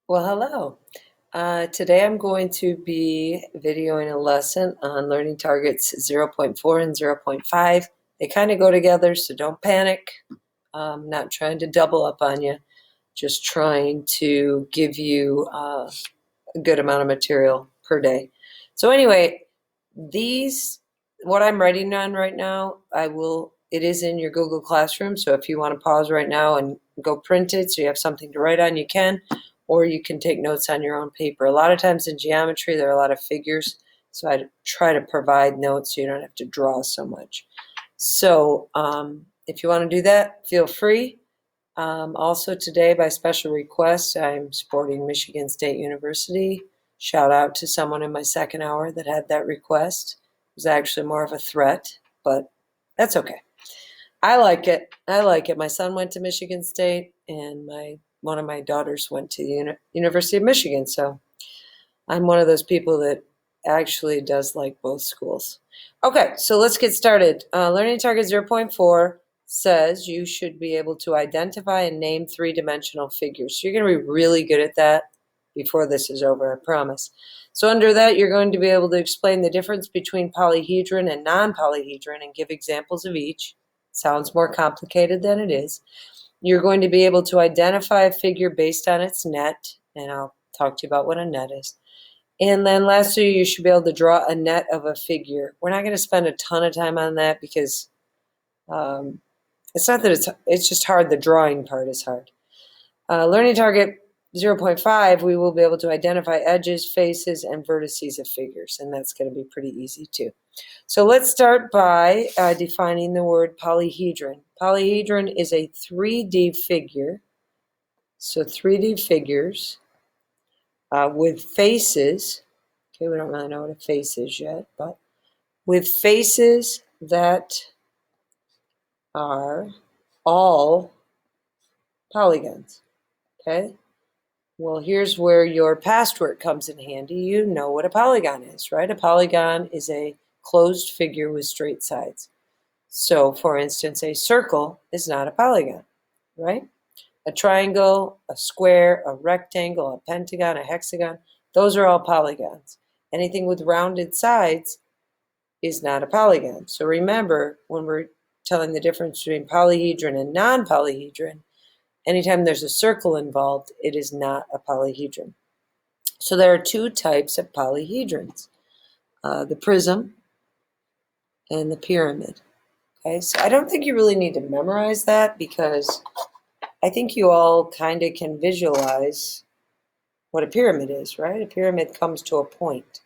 Well, hello. Today I'm going to be videoing a lesson on learning targets 0.4 and 0.5. They kind of go together, so don't panic. I'm not trying to double up on you, just trying to give you a good amount of material per day. So anyway, what I'm writing on right now, it is in your Google Classroom, so if you want to pause right now and go print it so you have something to write on, you can, or you can take notes on your own paper. A lot of times in geometry, there are a lot of figures, so I try to provide notes so you don't have to draw so much. So if you want to do that, feel free. Also today, by special request, I'm supporting Michigan State University. Shout out to someone in my second hour that had that request. It was actually more of a threat, but that's okay. I like it. My son went to Michigan State, and one of my daughters went to the University of Michigan. So I'm one of those people that actually does like both schools. Okay, so let's get started. Learning target 0.4 says you should be able to identify and name three-dimensional figures. So you're going to be really good at that before this is over, I promise. So under that, you're going to be able to explain the difference between polyhedron and non-polyhedron and give examples of each. Sounds more complicated than it is. You're going to be able to identify a figure based on its net, and I'll talk to you about what a net is. And then lastly, you should be able to draw a net of a figure. We're not going to spend a ton of time on that because it's not that it's just hard. The drawing part is hard. Learning target 0.5, we will be able to identify edges, faces, and vertices of figures, and that's going to be pretty easy too. So let's start by defining the word polyhedron. Polyhedron is a 3D figure. So 3D figures with faces. Okay, we don't really know what a face is yet, but with faces that are all polygons. Okay? Well, here's where your past work comes in handy. You know what a polygon is, right? A polygon is a closed figure with straight sides. So, for instance, a circle is not a polygon, right? A triangle, a square, a rectangle, a pentagon, a hexagon, those are all polygons. Anything with rounded sides is not a polygon. So remember, when we're telling the difference between polyhedron and non-polyhedron, anytime there's a circle involved, it is not a polyhedron. So there are two types of polyhedrons, the prism and the pyramid. Okay, so I don't think you really need to memorize that because I think you all kind of can visualize what a pyramid is, right? A pyramid comes to a point.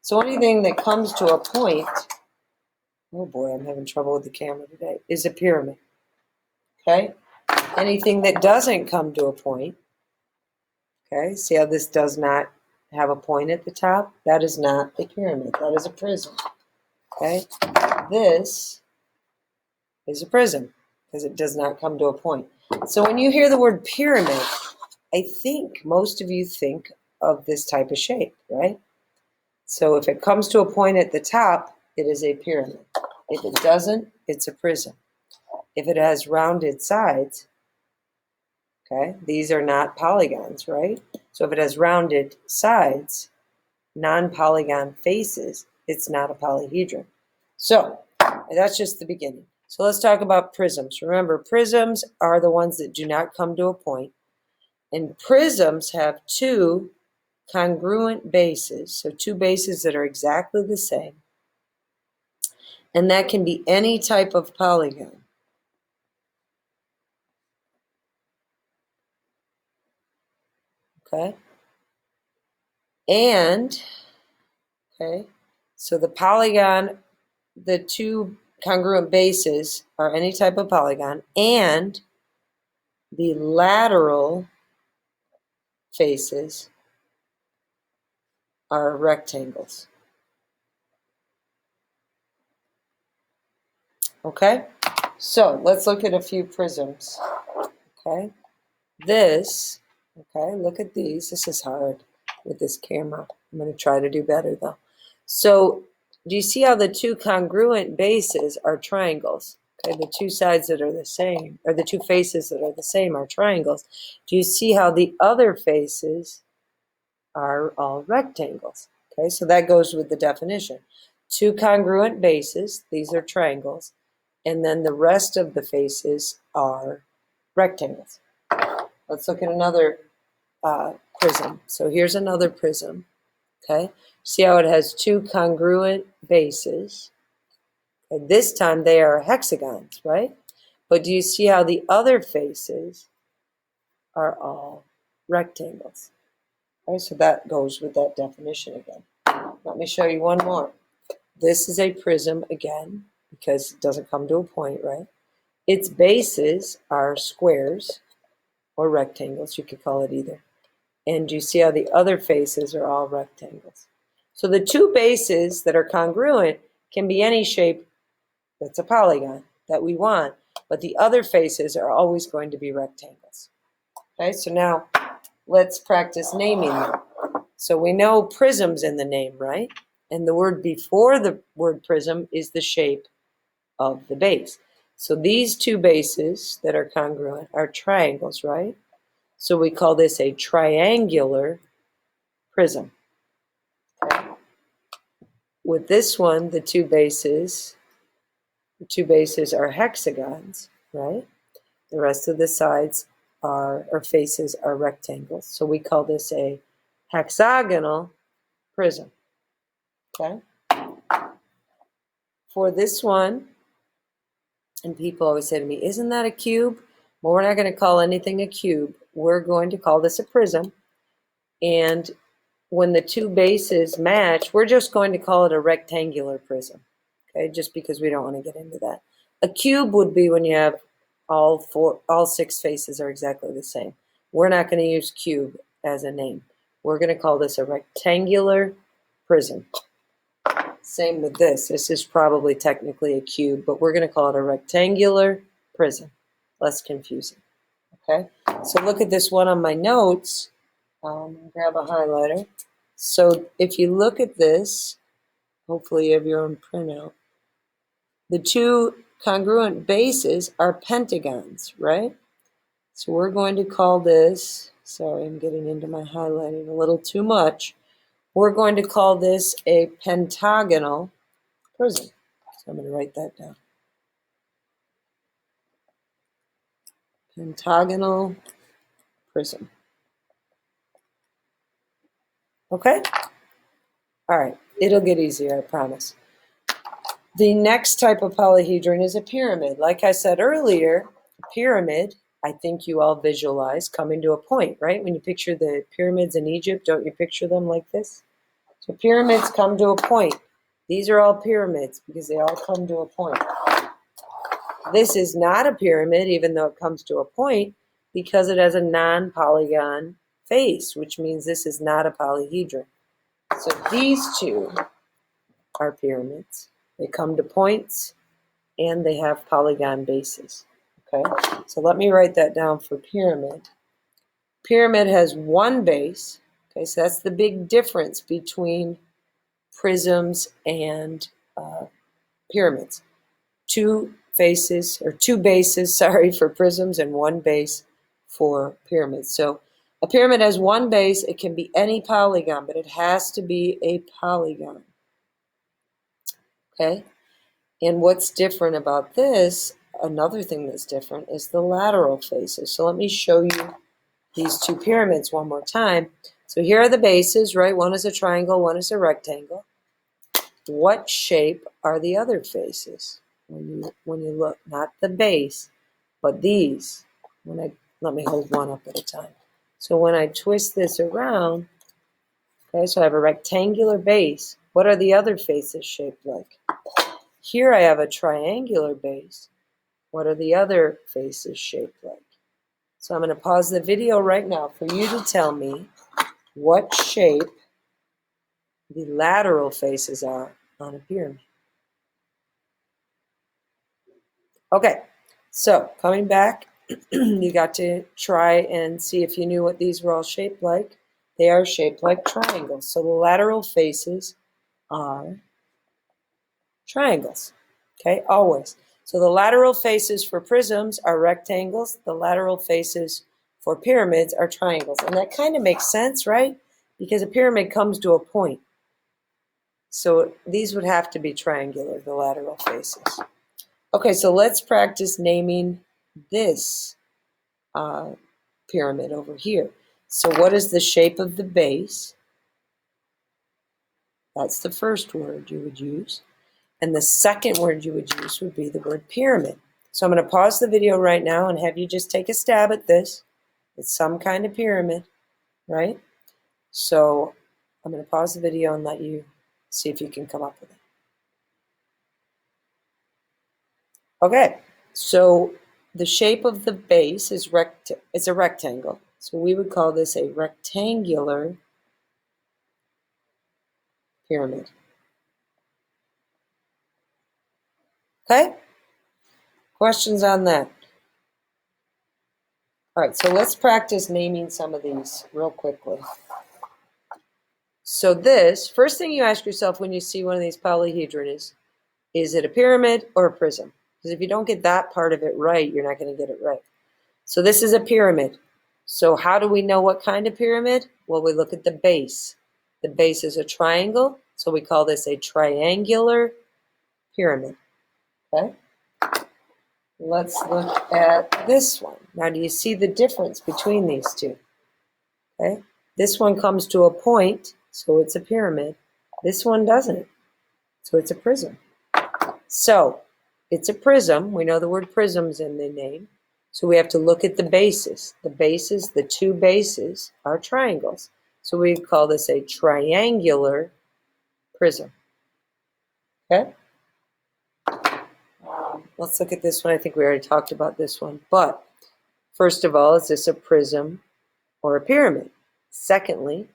So anything that comes to a point, oh boy, I'm having trouble with the camera today, is a pyramid, okay? Anything that doesn't come to a point, okay, see how this does not have a point at the top? That is not a pyramid, that is a prism, okay? This is a prism because it does not come to a point. So when you hear the word pyramid, I think most of you think of this type of shape, right? So if it comes to a point at the top, it is a pyramid. If it doesn't, it's a prism. If it has rounded sides, okay, these are not polygons, right? So if it has rounded sides, non-polygon faces, it's not a polyhedron. So that's just the beginning. So let's talk about prisms. Remember, prisms are the ones that do not come to a point. And prisms have two congruent bases, so two bases that are exactly the same. And that can be any type of polygon. Okay? And, okay, so the polygon, the two congruent bases are any type of polygon, and the lateral faces are rectangles. Okay? So let's look at a few prisms. Okay? This, okay, look at these. This is hard with this camera. I'm going to try to do better though. So do you see how the two congruent bases are triangles? Okay, the two sides that are the same, or the two faces that are the same are triangles. Do you see how the other faces are all rectangles. Okay, so that goes with the definition. Two congruent bases, these are triangles, and then the rest of the faces are rectangles. Let's look at another prism. So here's another prism. Okay, see how it has two congruent bases. And this time they are hexagons, right? But do you see how the other faces are all rectangles? Okay, so that goes with that definition again. Let me show you one more. This is a prism again, because it doesn't come to a point, right? Its bases are squares or rectangles, you could call it either. And you see how the other faces are all rectangles. So the two bases that are congruent can be any shape that's a polygon that we want, but the other faces are always going to be rectangles. Okay, so now let's practice naming them. So we know prism's in the name, right? And the word before the word prism is the shape of the base. So these two bases that are congruent are triangles, right? So we call this a triangular prism. Okay. With this one, the two bases are hexagons, right? The rest of the sides or faces are rectangles. So we call this a hexagonal prism. Okay. For this one, and people always say to me, isn't that a cube? Well, we're not going to call anything a cube. We're going to call this a prism. And when the two bases match, we're just going to call it a rectangular prism. Okay, just because we don't want to get into that. A cube would be when you have all six faces are exactly the same. We're not going to use cube as a name. We're going to call this a rectangular prism. Same with this. This is probably technically a cube, but we're going to call it a rectangular prism. Less confusing. Okay, so look at this one on my notes. Grab a highlighter. So if you look at this, hopefully you have your own printout. The two congruent bases are pentagons, right? So we're going to call this, sorry, I'm getting into my highlighting a little too much. We're going to call this a pentagonal prism. So I'm going to write that down. Pentagonal prism. Okay? All right, it'll get easier, I promise. The next type of polyhedron is a pyramid. Like I said earlier, a pyramid, I think you all visualize coming to a point, right? When you picture the pyramids in Egypt, don't you picture them like this? So pyramids come to a point. These are all pyramids because they all come to a point. This is not a pyramid, even though it comes to a point, because it has a non-polygon face, which means this is not a polyhedron. So these two are pyramids. They come to points and they have polygon bases. Okay, so let me write that down for pyramid. Pyramid has one base. Okay, so that's the big difference between prisms and pyramids. Two bases, sorry, for prisms and one base for pyramids. So a pyramid has one base. It can be any polygon, but it has to be a polygon. Okay, and what's different about this, another thing that's different, is the lateral faces. So let me show you these two pyramids one more time. So here are the bases, right? One is a triangle, one is a rectangle. What shape are the other faces? When you look, not the base, but these. Let me hold one up at a time. So when I twist this around, okay, so I have a rectangular base. What are the other faces shaped like? Here I have a triangular base. What are the other faces shaped like? So I'm going to pause the video right now for you to tell me what shape the lateral faces are on a pyramid. Okay, so coming back, you got to try and see if you knew what these were all shaped like. They are shaped like triangles. So the lateral faces are triangles, okay, always. So the lateral faces for prisms are rectangles. The lateral faces for pyramids are triangles. And that kind of makes sense, right? because a pyramid comes to a point. So these would have to be triangular, the lateral faces. Okay, so let's practice naming this pyramid over here. So what is the shape of the base? That's the first word you would use. And the second word you would use would be the word pyramid. So I'm going to pause the video right now and have you just take a stab at this. It's some kind of pyramid, right? So I'm going to pause the video and let you see if you can come up with it. Okay, so the shape of the base is a rectangle. So we would call this a rectangular pyramid. Okay? Questions on that? All right, so let's practice naming some of these real quickly. So this, first thing you ask yourself when you see one of these polyhedron is it a pyramid or a prism? Because if you don't get that part of it right, you're not going to get it right. So this is a pyramid. So how do we know what kind of pyramid? Well, we look at the base. The base is a triangle, so we call this a triangular pyramid. Okay? Let's look at this one. Now, do you see the difference between these two? Okay? This one comes to a point, so it's a pyramid. This one doesn't, so it's a prism. So it's a prism. We know the word prism's in the name. So we have to look at the bases. The two bases are triangles. So we call this a triangular prism. Okay? Let's look at this one. I think we already talked about this one. But first of all, is this a prism or a pyramid? Secondly,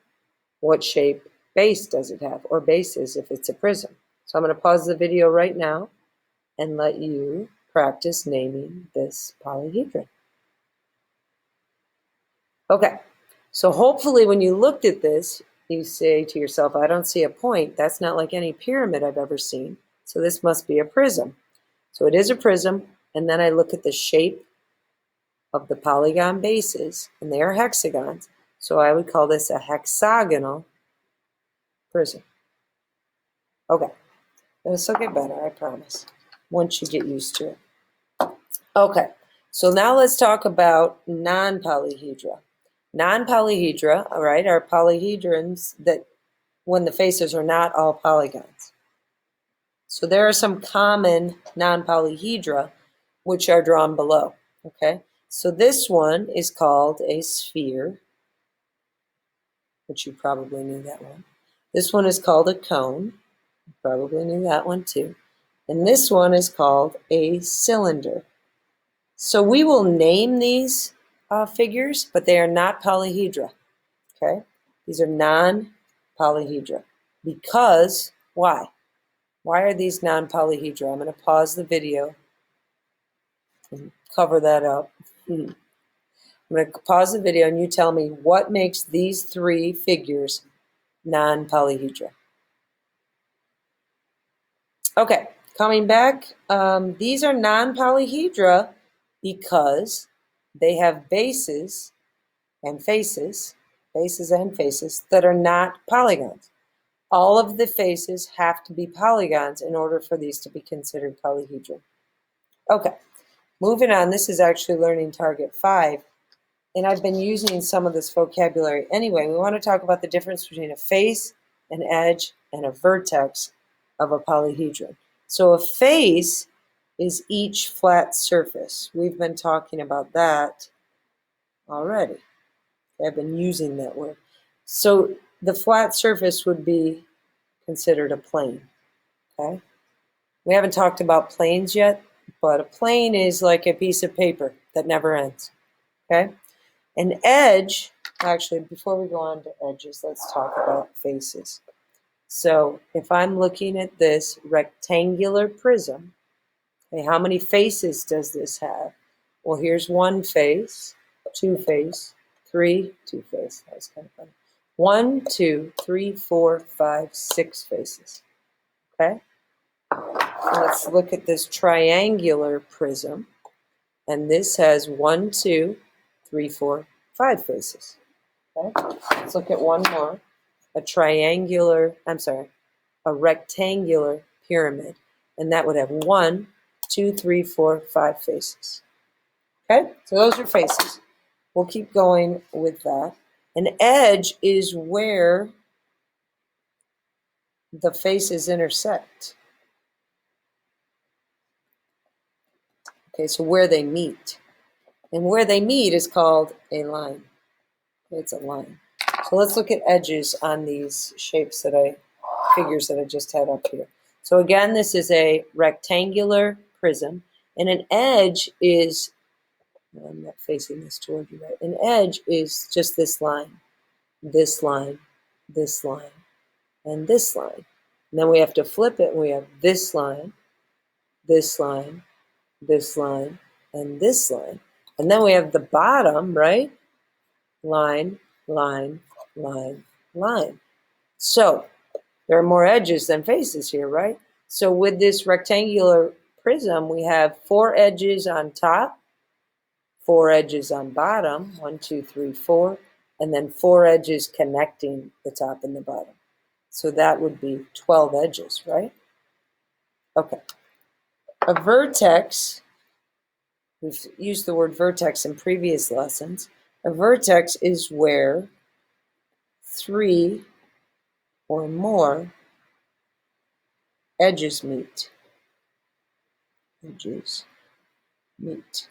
what shape base does it have, or bases if it's a prism? So I'm going to pause the video right now and let you practice naming this polyhedron. Okay, so hopefully when you looked at this, you say to yourself, I don't see a point. That's not like any pyramid I've ever seen. So this must be a prism. So it is a prism, and then I look at the shape of the polygon bases, and they are hexagons. So I would call this a hexagonal prism. Okay, this will get better, I promise, once you get used to it. Okay, so now let's talk about non-polyhedra. Non-polyhedra, all right, are polyhedrons that when the faces are not all polygons. So there are some common non-polyhedra which are drawn below, okay? So this one is called a sphere, which you probably knew that one. This one is called a cone. You probably knew that one too. And this one is called a cylinder. So we will name these figures, but they are not polyhedra, okay? These are non-polyhedra. Because, why? Why are these non-polyhedra? I'm going to pause the video and cover that up. I'm going to pause the video and you tell me what makes these three figures non-polyhedra. Okay, coming back, these are non-polyhedra because they have bases and faces that are not polygons. All of the faces have to be polygons in order for these to be considered polyhedron. Okay, moving on, this is actually learning target 5, and I've been using some of this vocabulary anyway. We want to talk about the difference between a face, an edge, and a vertex of a polyhedron. So a face is each flat surface. We've been talking about that already. I've been using that word. So the flat surface would be considered a plane, okay? We haven't talked about planes yet, but a plane is like a piece of paper that never ends, okay? An edge, actually, before we go on to edges, let's talk about faces. So if I'm looking at this rectangular prism, okay, how many faces does this have? Well, here's one face, two face, three, two face. That was kind of funny. 1, 2, 3, 4, 5, 6 faces. Okay? Let's look at this triangular prism. And this has 1, 2, 3, 4, 5 faces. Okay? Let's look at one more. a rectangular pyramid. And that would have 1, 2, 3, 4, 5 faces. Okay, so those are faces. We'll keep going with that. An edge is where the faces intersect. Okay, so where they meet. And where they meet is called a line. It's a line. So let's look at edges on these figures that I just had up here. So again, this is a rectangular prism, and an edge is, I'm not facing this toward you, right? An edge is just this line, this line, this line, and this line. And then we have to flip it, and we have this line, this line, this line, and this line. And then we have the bottom, right? Line, line, line, line. So there are more edges than faces here, right? So with this rectangular prism, we have 4 edges on top, 4 edges on bottom, 1, 2, 3, 4, and then 4 edges connecting the top and the bottom. So that would be 12 edges, right? Okay. A vertex, we've used the word vertex in previous lessons. A vertex is where 3 or more edges meet. Edges meet.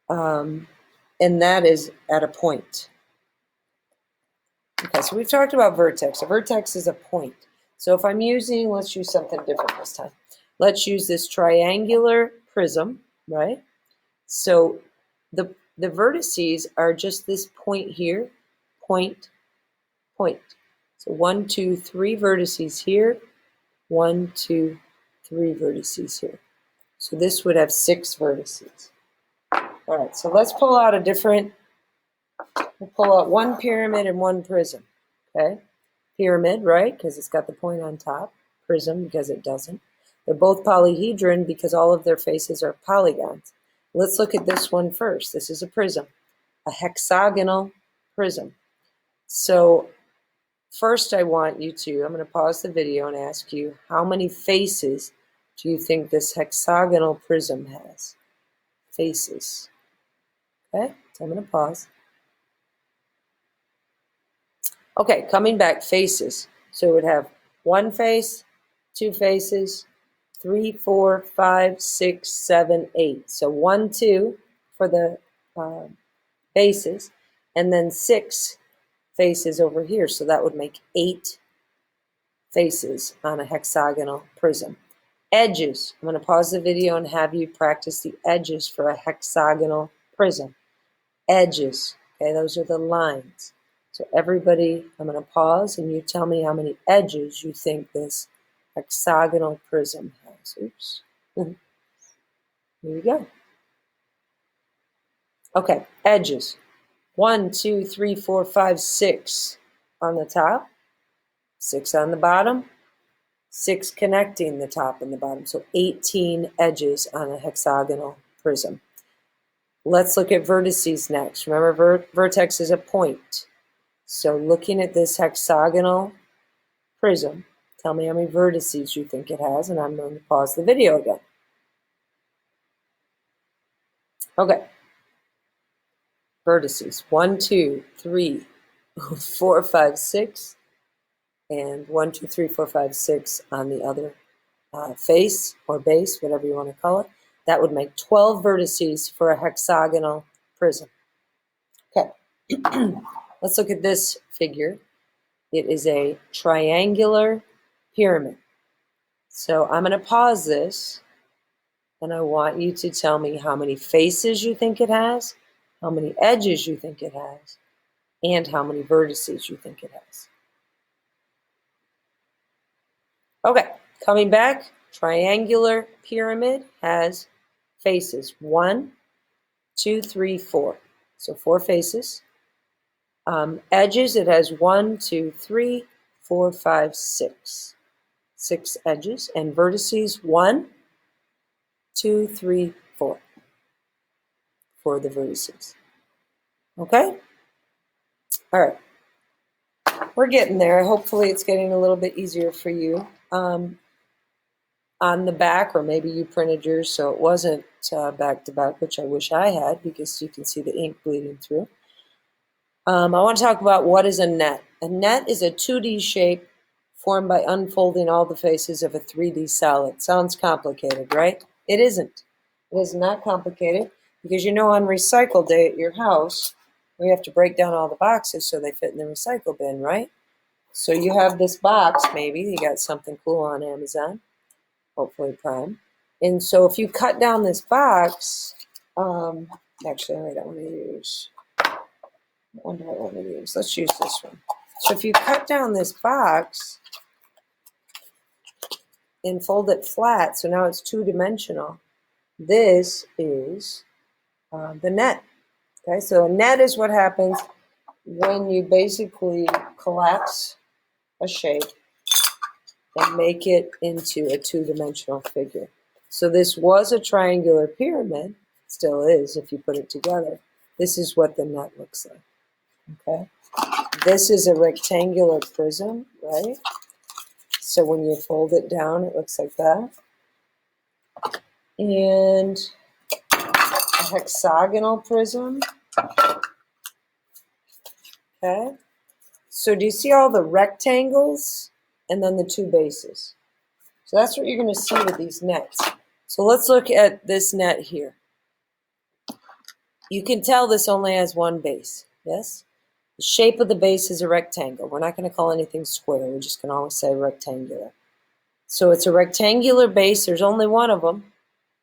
And that is at a point. Okay, so we've talked about vertex. A vertex is a point. So if I'm using, let's use something different this time. Let's use this triangular prism, right? So the vertices are just this point here, point, point. So 1, 2, 3 vertices here, 1, 2, 3 vertices here. So this would have 6 vertices. All right, so let's pull out we'll pull out one pyramid and one prism, okay? Pyramid, right, because it's got the point on top. Prism, because it doesn't. They're both polyhedron because all of their faces are polygons. Let's look at this one first. This is a prism, a hexagonal prism. So first I want you to, I'm going to pause the video and ask you, how many faces do you think this hexagonal prism has? Faces. Okay, so I'm going to pause. Okay, coming back, faces. So it would have 1 face, 2 faces, 3, 4, 5, 6, 7, 8. So 1, 2 for the faces, and then 6 faces over here. So that would make 8 faces on a hexagonal prism. Edges. I'm going to pause the video and have you practice the edges for a hexagonal prism. Edges. Okay, those are the lines. So everybody, I'm going to pause and you tell me how many edges you think this hexagonal prism has. Oops. Here you go. Okay, edges. 1, 2, 3, 4, 5, 6 on the top, 6 on the bottom, 6 connecting the top and the bottom. So 18 edges on a hexagonal prism. Let's look at vertices next. Remember, vertex is a point. So looking at this hexagonal prism, tell me how many vertices you think it has, and I'm going to pause the video again. Okay. Vertices. 1, 2, 3, 4, 5, 6, and 1, 2, 3, 4, 5, 6 on the other face or base, whatever you want to call it. That would make 12 vertices for a hexagonal prism. Okay. Let's look at this figure. It is a triangular pyramid. So I'm going to pause this, and I want you to tell me how many faces you think it has, how many edges you think it has, and how many vertices you think it has. Okay, coming back, triangular pyramid has faces. 1, 2, 3, 4. So 4 faces. Edges, it has 1, 2, 3, 4, 5, 6. 6 edges. And vertices, 1, 2, 3, 4 for the vertices. Okay? All right. we're getting there. Hopefully it's getting a little bit easier for you. On the back, or maybe you printed yours so it wasn't back to back, which I wish I had, because you can see the ink bleeding through. I want to talk about what is a net. A net is a 2D shape formed by unfolding all the faces of a 3D solid. Sounds complicated, right? It isn't. It is not complicated, because you know on recycle day at your house, we have to break down all the boxes so they fit in the recycle bin, right? So you have this box, maybe, you got something cool on Amazon, hopefully Prime. And so if you cut down this box, actually, wait, I want to use, what do I want to use? Let's use this one. So if you cut down this box and fold it flat, so now it's two-dimensional, this is the net. Okay, so a net is what happens when you basically collapse a shape and make it into a two-dimensional figure. So this was a triangular pyramid, still is if you put it together. This is what the net looks like. Okay, this is a rectangular prism, right? So when you fold it down, it looks like that. And a hexagonal prism. Okay, so do you see all the rectangles and then the two bases? So that's what you're going to see with these nets. So let's look at this net here. You can tell this only has one base, yes? The shape of the base is a rectangle. We're not going to call anything square. We're just going to always say rectangular. So it's a rectangular base. There's only one of them,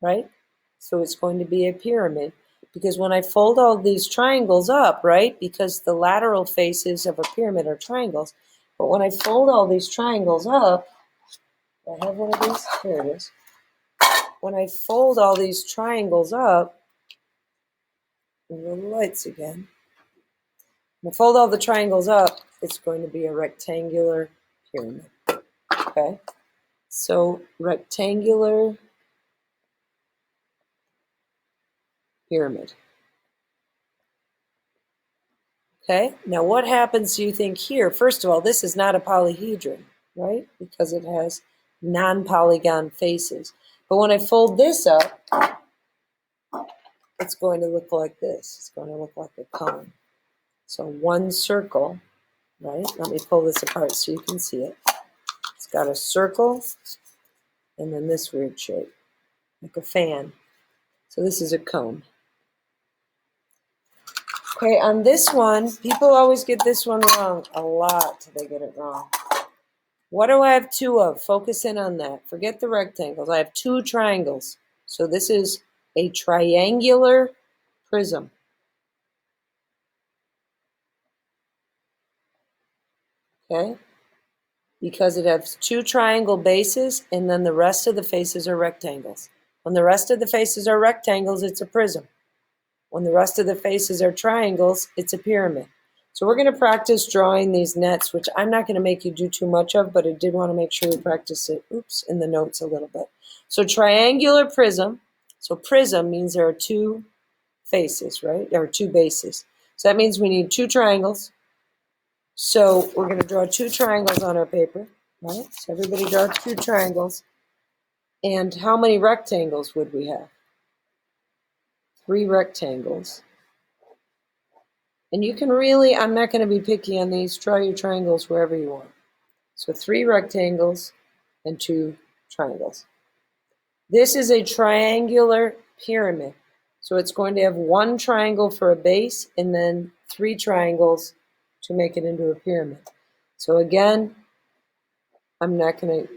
right? So it's going to be a pyramid, because when I fold all these triangles up, right, because the lateral faces of a pyramid are triangles, but when I fold all these triangles up, I have one of these, here it is. When I fold all these triangles up, and the lights again, when I fold all the triangles up, it's going to be a rectangular pyramid, okay? So rectangular pyramid. Okay, now what happens, do you think, here? First of all, this is not a polyhedron, right? Because it has non-polygon faces. But when I fold this up, it's going to look like this. It's going to look like a cone. So one circle, right? Let me pull this apart so you can see it. It's got a circle and then this weird shape, like a fan. So this is a cone. Okay, on this one, people always get this one wrong. A lot, they get it wrong. What do I have two of? Focus in on that. Forget the rectangles. I have two triangles. So this is a triangular prism. Okay? Because it has two triangle bases, and then the rest of the faces are rectangles. When the rest of the faces are rectangles, it's a prism. When the rest of the faces are triangles, it's a pyramid. So we're going to practice drawing these nets, which I'm not going to make you do too much of, but I did want to make sure we practice it, in the notes a little bit. So triangular prism. So prism means there are two faces, right? There are two bases. So that means we need two triangles. So we're going to draw two triangles on our paper, right? So everybody draw two triangles. And how many rectangles would we have? 3 rectangles. And you can really, I'm not going to be picky on these, draw your triangles wherever you want. So 3 rectangles and 2 triangles. This is a triangular pyramid. So it's going to have 1 triangle for a base and then 3 triangles to make it into a pyramid. So again, I'm not going to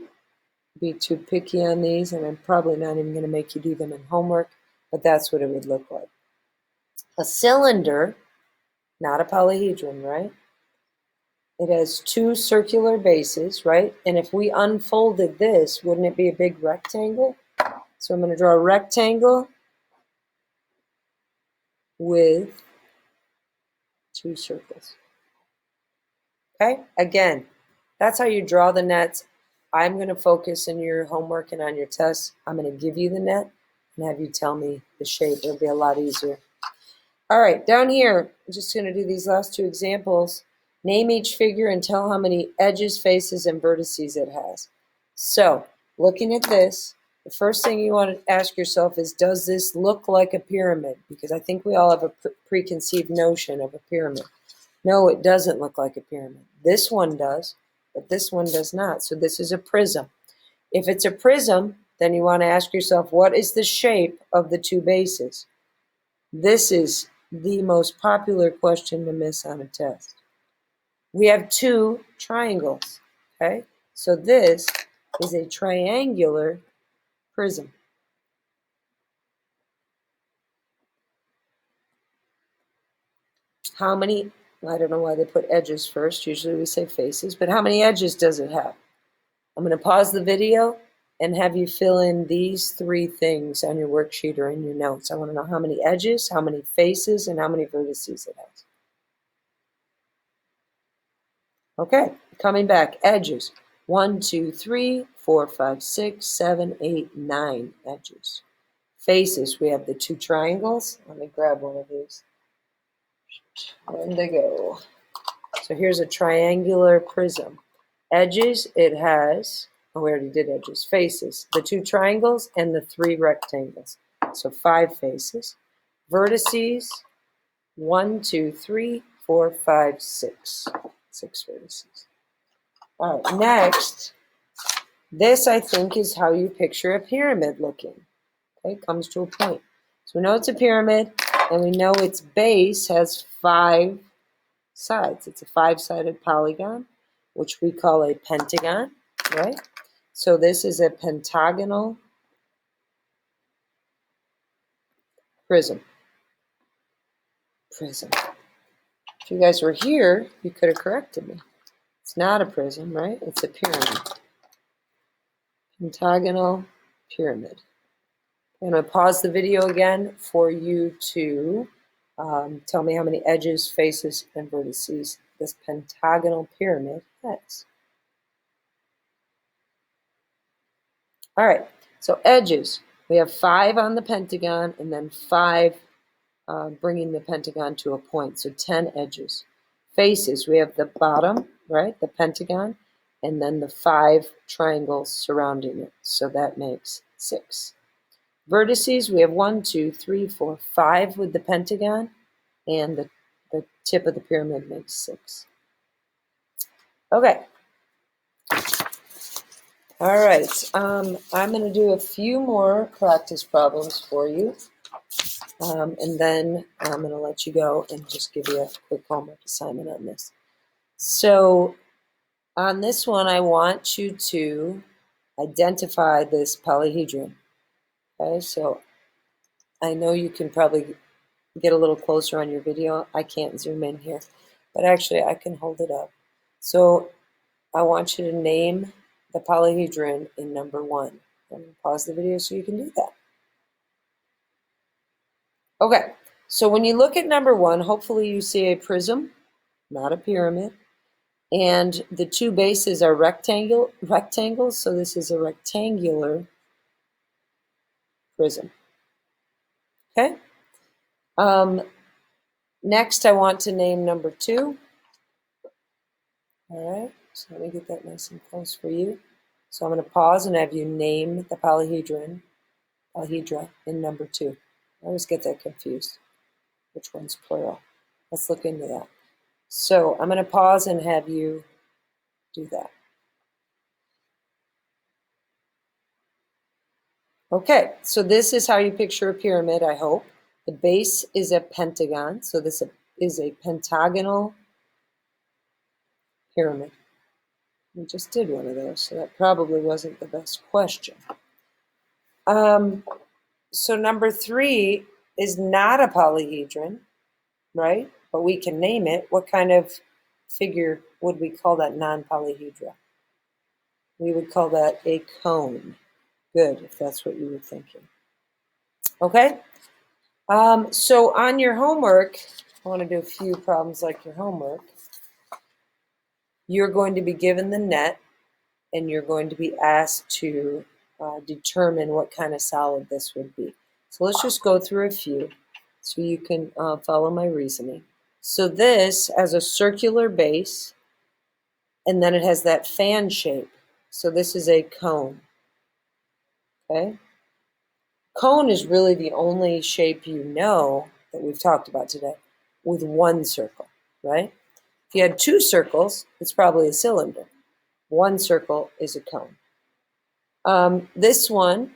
be too picky on these, and I'm probably not even going to make you do them in homework, but that's what it would look like. A cylinder, not a polyhedron, right? It has 2 circular bases, right? And if we unfolded this, wouldn't it be a big rectangle? So I'm going to draw a rectangle with 2 circles. Okay? Again, that's how you draw the nets. I'm going to focus in your homework and on your tests. I'm going to give you the net and have you tell me the shape. It'll be a lot easier. All right, down here, I'm just going to do these last 2 examples. Name each figure and tell how many edges, faces, and vertices it has. So, looking at this, the first thing you want to ask yourself is, does this look like a pyramid? Because I think we all have a preconceived notion of a pyramid. No, it doesn't look like a pyramid. This one does, but this one does not. So this is a prism. If it's a prism, then you want to ask yourself, what is the shape of the two bases? This is the most popular question to miss on a test. We have two triangles, okay? So this is a triangular prism. How many, I don't know why they put edges first, usually we say faces, but how many edges does it have? I'm going to pause the video and have you fill in these three things on your worksheet or in your notes. I want to know how many edges, how many faces, and how many vertices it has. Okay, coming back, edges. 1, 2, 3, 4, 5, 6, 7, 8, 9 edges. Faces, we have the two triangles. Let me grab one of these. Where'd they go? So here's a triangular prism. Edges, it has, oh, we already did edges. Faces, the two triangles and the three rectangles. So 5 faces. Vertices, 1, 2, 3, 4, 5, 6. 6 vertices. All right, next, this I think is how you picture a pyramid looking. Okay, comes to a point. So we know it's a pyramid, and we know its base has 5 sides. It's a 5-sided polygon, which we call a pentagon, right? So this is a pentagonal prism. Prism. If you guys were here, you could have corrected me. It's not a prism, right? It's a pyramid. Pentagonal pyramid. I'm going to pause the video again for you to tell me how many edges, faces, and vertices this pentagonal pyramid has. All right, so edges. We have 5 on the pentagon and then 5 bringing the pentagon to a point, so 10 edges. Faces, we have the bottom, right, the pentagon, and then the 5 triangles surrounding it, so that makes 6. Vertices, we have 1, 2, 3, 4, 5 with the pentagon, and the tip of the pyramid makes 6. Okay. All right. I'm going to do a few more practice problems for you, and then I'm going to let you go and just give you a quick homework assignment on this. So on this one, I want you to identify this polyhedron. Okay, so I know you can probably get a little closer on your video. I can't zoom in here, but actually I can hold it up. So I want you to name the polyhedron in number 1. I'm going to pause the video so you can do that. Okay, so when you look at number 1, hopefully you see a prism, not a pyramid, and the two bases are rectangles, so this is a rectangular prism. Okay. Next, I want to name number 2. All right, so let me get that nice and close for you. So I'm going to pause and have you name the polyhedra in number 2. I always get that confused. Which one's plural? Let's look into that. So I'm going to pause and have you do that. Okay, so this is how you picture a pyramid, I hope. The base is a pentagon, so this is a pentagonal pyramid. We just did one of those, so that probably wasn't the best question. So number 3 is not a polyhedron, right? But we can name it. What kind of figure would we call that non-polyhedra? We would call that a cone. Good, if that's what you were thinking. Okay? So on your homework, I want to do a few problems like your homework. You're going to be given the net, and you're going to be asked to determine what kind of solid this would be. So let's just go through a few so you can follow my reasoning. So this has a circular base, and then it has that fan shape. So this is a cone, okay? Cone is really the only shape you know that we've talked about today with one circle, right? If you had two circles, it's probably a cylinder. One circle is a cone. This one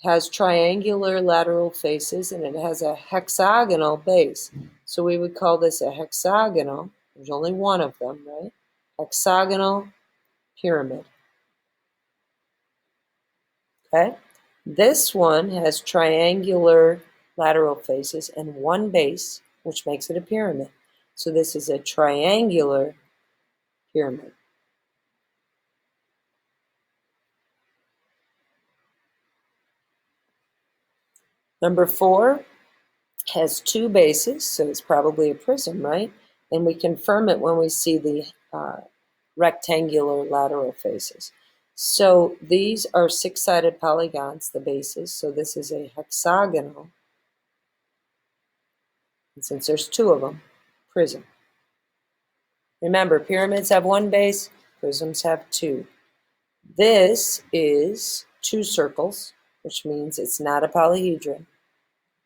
has triangular lateral faces, and it has a hexagonal base. So we would call this a hexagonal. There's only one of them, right? Hexagonal pyramid. Okay? This one has triangular lateral faces and one base, which makes it a pyramid. So this is a triangular pyramid. Number 4 has two bases, so it's probably a prism, right? And we confirm it when we see the rectangular lateral faces. So these are six-sided polygons, the bases. So this is a hexagonal. And since there's two of them, prism. Remember, pyramids have one base, prisms have two. This is two circles, which means it's not a polyhedron,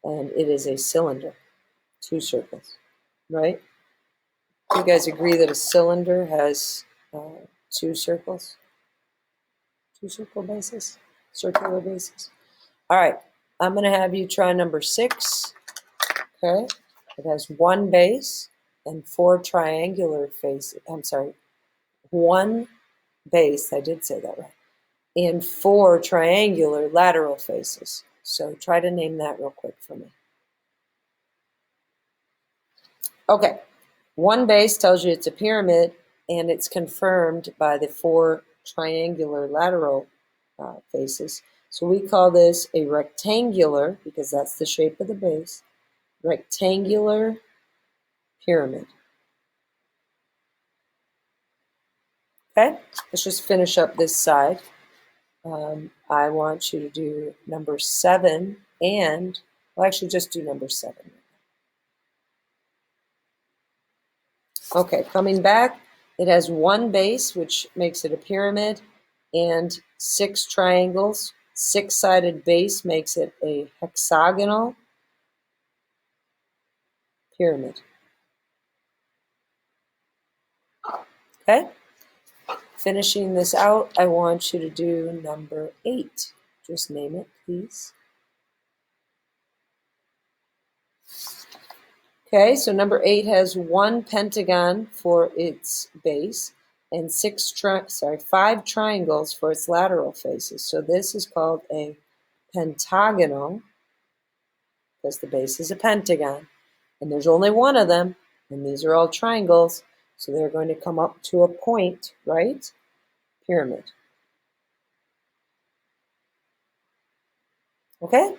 and it is a cylinder. Two circles, right? You guys agree that a cylinder has two circles? Two circle bases? Circular bases? All right, I'm going to have you try number 6, okay? It has one base and four triangular faces. I'm sorry, one base, I did say that right, and four triangular lateral faces. So try to name that real quick for me. Okay, one base tells you it's a pyramid, and it's confirmed by the four triangular lateral faces. So we call this a rectangular, because that's the shape of the base, rectangular pyramid. Okay, let's just finish up this side. I want you to do number 7 and, well, actually just do number 7. Okay, coming back, it has one base, which makes it a pyramid, and 6 triangles. 6-sided base makes it a hexagonal pyramid. Okay, finishing this out, I want you to do number 8. Just name it, please. Okay, so number 8 has one pentagon for its base and 5 triangles for its lateral faces. So this is called a pentagonal, because the base is a pentagon, and there's only one of them, and these are all triangles, so they're going to come up to a point, right? Pyramid. Okay?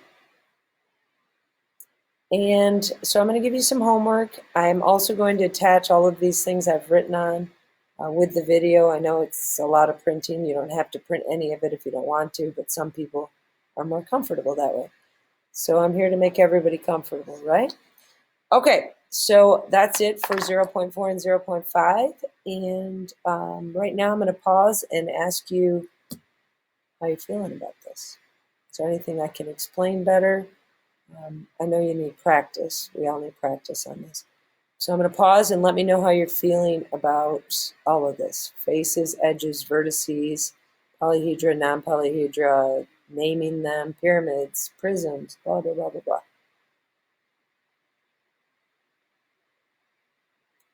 And so I'm going to give you some homework. I'm also going to attach all of these things I've written on with the video. I know it's a lot of printing. You don't have to print any of it if you don't want to, but some people are more comfortable that way. So I'm here to make everybody comfortable, right? Okay, so that's it for 0.4 and 0.5. And right now I'm going to pause and ask you how you're feeling about this. Is there anything I can explain better? I know you need practice. We all need practice on this. So I'm going to pause and let me know how you're feeling about all of this. Faces, edges, vertices, polyhedra, non-polyhedra, naming them, pyramids, prisms, blah, blah, blah, blah, blah.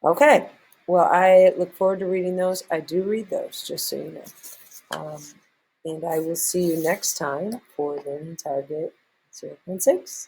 Okay. Well, I look forward to reading those. I do read those, just so you know. And I will see you next time for Learning Target 0.6.